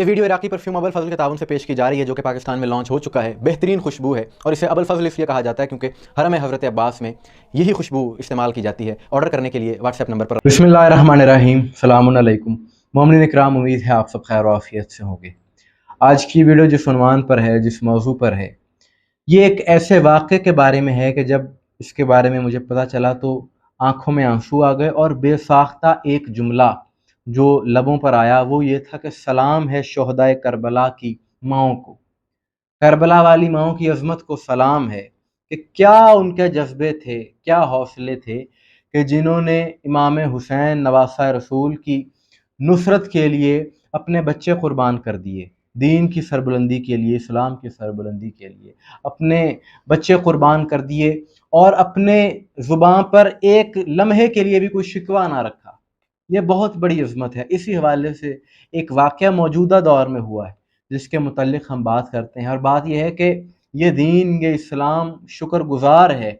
یہ ویڈیو عراقی پرفیوم ابو الفضل کے تعاون سے پیش کی جا رہی ہے، جو کہ پاکستان میں لانچ ہو چکا ہے۔ بہترین خوشبو ہے اور اسے ابو الفضل اس لیے کہا جاتا ہے کیونکہ حرم حضرت عباس میں یہی خوشبو استعمال کی جاتی ہے۔ آرڈر کرنے کے لیے واٹس ایپ نمبر پر بسم اللہ الرحمن الرحیم، السلام علیکم مومنین اکرام، امید ہے آپ سب خیر و عافیت سے ہوں گے۔ آج کی ویڈیو جس عنوان پر ہے، جس موضوع پر ہے، یہ ایک ایسے واقعے کے بارے میں ہے کہ جب اس کے بارے میں مجھے پتہ چلا تو آنکھوں میں آنسو آ گئے، اور بے ساختہ ایک جملہ جو لبوں پر آیا وہ یہ تھا کہ سلام ہے شہدائے کربلا کی ماؤں کو، کربلا والی ماؤں کی عظمت کو سلام ہے کہ کیا ان کے جذبے تھے، کیا حوصلے تھے کہ جنہوں نے امام حسین نواسہ رسول کی نصرت کے لیے اپنے بچے قربان کر دیے، دین کی سربلندی کے لیے، اسلام کی سربلندی کے لیے اپنے بچے قربان کر دیے، اور اپنے زبان پر ایک لمحے کے لیے بھی کوئی شکوہ نہ رکھا۔ یہ بہت بڑی عظمت ہے۔ اسی حوالے سے ایک واقعہ موجودہ دور میں ہوا ہے جس کے متعلق ہم بات کرتے ہیں، اور بات یہ ہے کہ یہ دین، یہ اسلام شکر گزار ہے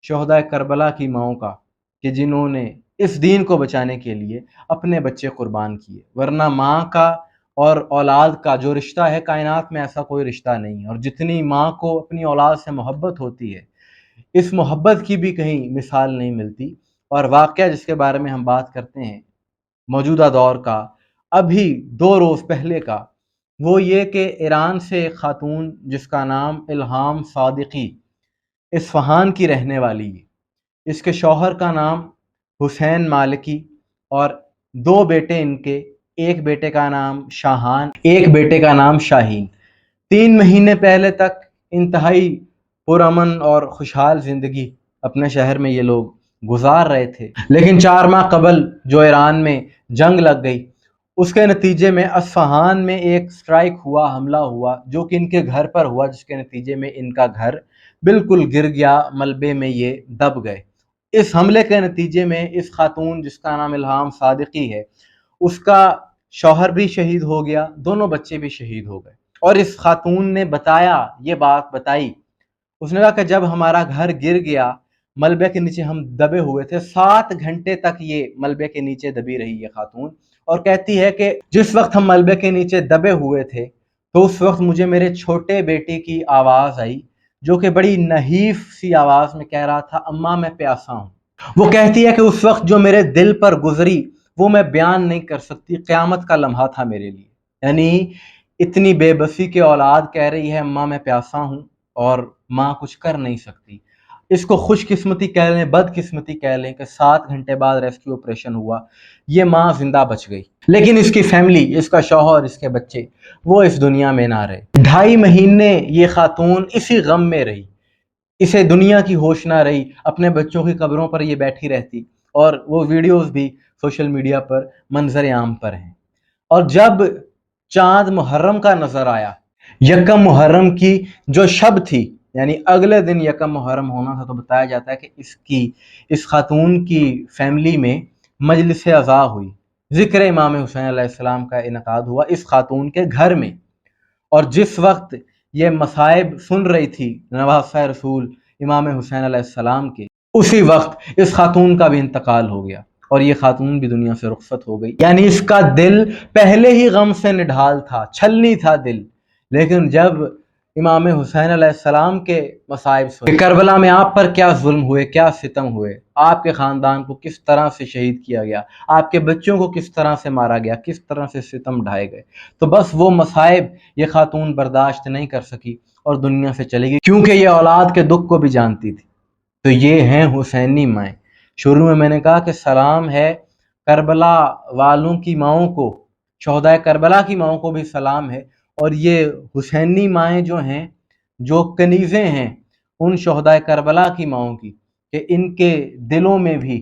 شہدائے کربلا کی ماؤں کا کہ جنہوں نے اس دین کو بچانے کے لیے اپنے بچے قربان کیے، ورنہ ماں کا اور اولاد کا جو رشتہ ہے کائنات میں ایسا کوئی رشتہ نہیں ہے، اور جتنی ماں کو اپنی اولاد سے محبت ہوتی ہے اس محبت کی بھی کہیں مثال نہیں ملتی۔ اور واقعہ جس کے بارے میں ہم بات کرتے ہیں موجودہ دور کا، ابھی 2 روز پہلے کا، وہ یہ کہ ایران سے ایک خاتون جس کا نام الہام صادقی، اصفہان کی رہنے والی ہے، اس کے شوہر کا نام حسین مالکی، اور 2 بیٹے ان کے، ایک بیٹے کا نام شاہان، ایک بیٹے کا نام شاہین۔ 3 مہینے پہلے تک انتہائی پرامن اور خوشحال زندگی اپنے شہر میں یہ لوگ گزار رہے تھے، لیکن 4 ماہ قبل جو ایران میں جنگ لگ گئی، اس کے نتیجے میں اصفہان میں ایک سٹرائک ہوا، حملہ ہوا، جو کہ ان کے گھر پر ہوا، جس کے نتیجے میں ان کا گھر بالکل گر گیا، ملبے میں یہ دب گئے۔ اس حملے کے نتیجے میں اس خاتون جس کا نام الہام صادقی ہے، اس کا شوہر بھی شہید ہو گیا، دونوں بچے بھی شہید ہو گئے۔ اور اس خاتون نے بتایا، یہ بات بتائی، اس نے کہا کہ جب ہمارا گھر گر گیا، ملبے کے نیچے ہم دبے ہوئے تھے، 7 گھنٹے تک یہ ملبے کے نیچے دبی رہی یہ خاتون، اور کہتی ہے کہ جس وقت ہم ملبے کے نیچے دبے ہوئے تھے تو اس وقت مجھے میرے چھوٹے بیٹے کی آواز آئی، جو کہ بڑی نحیف سی آواز میں کہہ رہا تھا، اماں میں پیاسا ہوں۔ وہ کہتی ہے کہ اس وقت جو میرے دل پر گزری وہ میں بیان نہیں کر سکتی، قیامت کا لمحہ تھا میرے لیے۔ یعنی اتنی بے بسی کے اولاد کہہ رہی ہے اماں میں پیاسا ہوں، اور ماں کچھ کر نہیں سکتی۔ اس کو خوش قسمتی کہہ لیں، بد قسمتی کہہ لیں کہ 7 گھنٹے بعد ریسکیو آپریشن ہوا، یہ ماں زندہ بچ گئی، لیکن اس کی فیملی، اس کا شوہر، اس کے بچے، وہ اس دنیا میں نہ رہے۔ 2.5 مہینے یہ خاتون اسی غم میں رہی، اسے دنیا کی ہوش نہ رہی، اپنے بچوں کی قبروں پر یہ بیٹھی رہتی، اور وہ ویڈیوز بھی سوشل میڈیا پر منظر عام پر ہیں۔ اور جب چاند محرم کا نظر آیا، یکم محرم کی جو شب تھی، یعنی اگلے دن یکم محرم ہونا تھا، تو بتایا جاتا ہے کہ اس خاتون کی فیملی میں مجلس عزا ہوئی، ذکر امام حسین علیہ السلام کا انعقاد ہوا اس خاتون کے گھر میں۔ اور جس وقت یہ مصائب سن رہی تھی نواسہ رسول امام حسین علیہ السلام کے، اسی وقت اس خاتون کا بھی انتقال ہو گیا، اور یہ خاتون بھی دنیا سے رخصت ہو گئی۔ یعنی اس کا دل پہلے ہی غم سے نڈھال تھا، چھلنی تھا دل، لیکن جب امام حسین علیہ السلام کے مصائب سنے، کربلا میں آپ پر کیا ظلم ہوئے، کیا ستم ہوئے، آپ کے خاندان کو کس طرح سے شہید کیا گیا، آپ کے بچوں کو کس طرح سے مارا گیا، کس طرح سے ستم ڈھائے گئے، تو بس وہ مصائب یہ خاتون برداشت نہیں کر سکی اور دنیا سے چلے گئی، کیونکہ یہ اولاد کے دکھ کو بھی جانتی تھی۔ تو یہ ہیں حسینی مائیں۔ شروع میں نے کہا کہ سلام ہے کربلا والوں کی ماؤں کو، شہدائے کربلا کی ماؤں کو بھی سلام ہے، اور یہ حسینی مائیں جو ہیں، جو کنیزیں ہیں ان شہدائے کربلا کی ماؤں کی، کہ ان کے دلوں میں بھی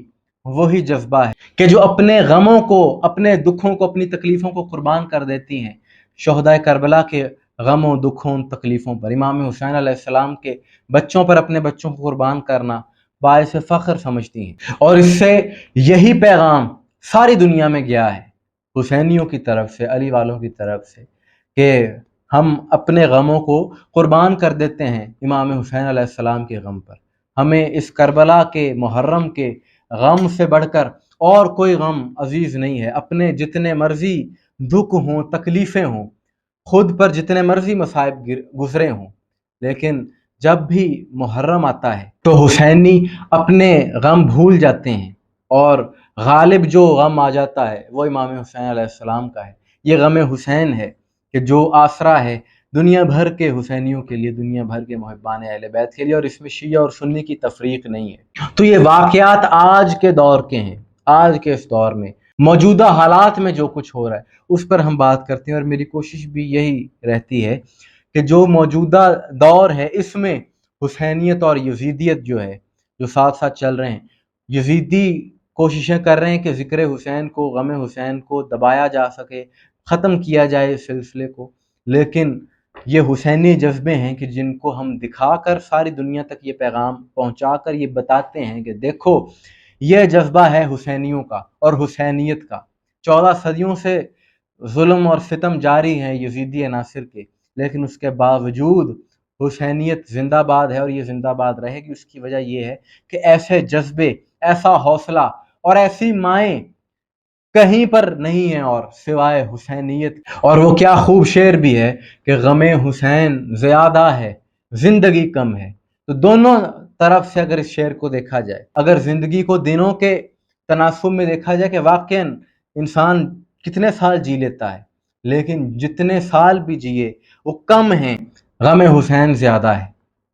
وہی جذبہ ہے کہ جو اپنے غموں کو، اپنے دکھوں کو، اپنی تکلیفوں کو قربان کر دیتی ہیں شہدائے کربلا کے غموں، دکھوں، تکلیفوں پر۔ امام حسین علیہ السلام کے بچوں پر اپنے بچوں کو قربان کرنا باعث فخر سمجھتی ہیں، اور اس سے یہی پیغام ساری دنیا میں گیا ہے حسینیوں کی طرف سے، علی والوں کی طرف سے، کہ ہم اپنے غموں کو قربان کر دیتے ہیں امام حسین علیہ السلام کے غم پر۔ ہمیں اس کربلا کے محرم کے غم سے بڑھ کر اور کوئی غم عزیز نہیں ہے۔ اپنے جتنے مرضی دکھ ہوں، تکلیفیں ہوں، خود پر جتنے مرضی مصائب گزرے ہوں، لیکن جب بھی محرم آتا ہے تو حسینی اپنے غم بھول جاتے ہیں، اور غالب جو غم آ جاتا ہے وہ امام حسین علیہ السلام کا ہے۔ یہ غم حسین ہے کہ جو آسرا ہے دنیا بھر کے حسینیوں کے لیے، دنیا بھر کے محبان اہل بیت کے لیے، اور اس میں شیعہ اور سنی کی تفریق نہیں ہے۔ تو یہ واقعات آج کے دور کے ہیں، آج کے اس دور میں موجودہ حالات میں جو کچھ ہو رہا ہے اس پر ہم بات کرتے ہیں، اور میری کوشش بھی یہی رہتی ہے کہ جو موجودہ دور ہے اس میں حسینیت اور یزیدیت جو ہے جو ساتھ ساتھ چل رہے ہیں، یزیدی کوششیں کر رہے ہیں کہ ذکر حسین کو، غم حسین کو دبایا جا سکے، ختم کیا جائے اس سلسلے کو، لیکن یہ حسینی جذبے ہیں کہ جن کو ہم دکھا کر ساری دنیا تک یہ پیغام پہنچا کر یہ بتاتے ہیں کہ دیکھو یہ جذبہ ہے حسینیوں کا اور حسینیت کا۔ 14 صدیوں سے ظلم اور ستم جاری ہیں یزیدی عناصر کے، لیکن اس کے باوجود حسینیت زندہ باد ہے، اور یہ زندہ باد رہے گی۔ اس کی وجہ یہ ہے کہ ایسے جذبے، ایسا حوصلہ اور ایسی مائیں کہیں پر نہیں ہیں اور سوائے حسینیت۔ اور وہ کیا خوب شعر بھی ہے کہ غم حسین زیادہ ہے زندگی کم ہے۔ تو دونوں طرف سے اگر اس شعر کو دیکھا جائے، اگر زندگی کو دنوں کے تناسب میں دیکھا جائے کہ واقعاً انسان کتنے سال جی لیتا ہے، لیکن جتنے سال بھی جیے وہ کم ہیں، غم حسین زیادہ ہے۔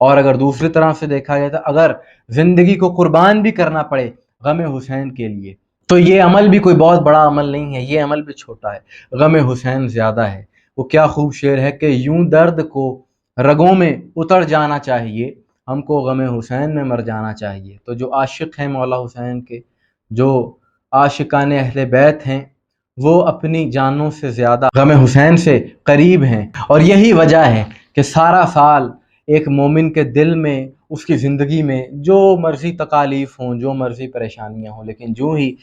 اور اگر دوسری طرح سے دیکھا جائے تو اگر زندگی کو قربان بھی کرنا پڑے غم حسین کے لیے تو یہ عمل بھی کوئی بہت بڑا عمل نہیں ہے، یہ عمل بھی چھوٹا ہے، غم حسین زیادہ ہے۔ وہ کیا خوب شعر ہے کہ یوں درد کو رگوں میں اتر جانا چاہیے، ہم کو غم حسین میں مر جانا چاہیے۔ تو جو عاشق ہیں مولا حسین کے، جو عاشقان اہل بیت ہیں، وہ اپنی جانوں سے زیادہ غم حسین سے قریب ہیں، اور یہی وجہ ہے کہ سارا سال ایک مومن کے دل میں، اس کی زندگی میں جو مرضی تکالیف ہوں، جو مرضی پریشانیاں ہوں، لیکن جو ہی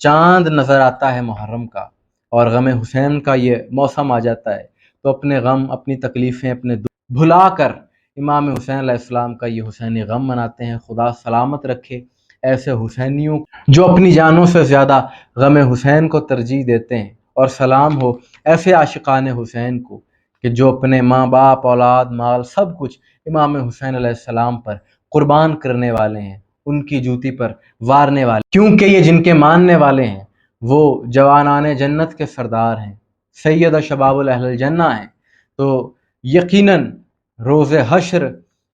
چاند نظر آتا ہے محرم کا اور غم حسین کا یہ موسم آ جاتا ہے تو اپنے غم، اپنی تکلیفیں، اپنے دکھ بھلا کر امام حسین علیہ السلام کا یہ حسینی غم مناتے ہیں۔ خدا سلامت رکھے ایسے حسینیوں جو اپنی جانوں سے زیادہ غم حسین کو ترجیح دیتے ہیں، اور سلام ہو ایسے عاشقان حسین کو کہ جو اپنے ماں باپ، اولاد، مال، سب کچھ امام حسین علیہ السلام پر قربان کرنے والے ہیں، ان کی جوتی پر وارنے والے، کیونکہ یہ جن کے ماننے والے ہیں وہ جوانان جنت کے سردار ہیں، سید شباب اہل الجنہ ہیں۔ تو یقیناً روز حشر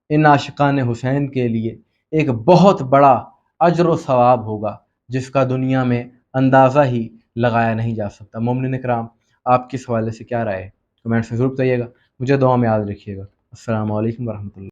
ان عاشقان حسین کے لیے ایک بہت بڑا اجر و ثواب ہوگا جس کا دنیا میں اندازہ ہی لگایا نہیں جا سکتا۔ مومنین اکرام، آپ کس حوالے سے کیا رائے ہے؟ کمنٹس میں ضرور بتائیے گا، مجھے دعا میں یاد رکھیے گا۔ السلام علیکم ورحمۃ اللہ۔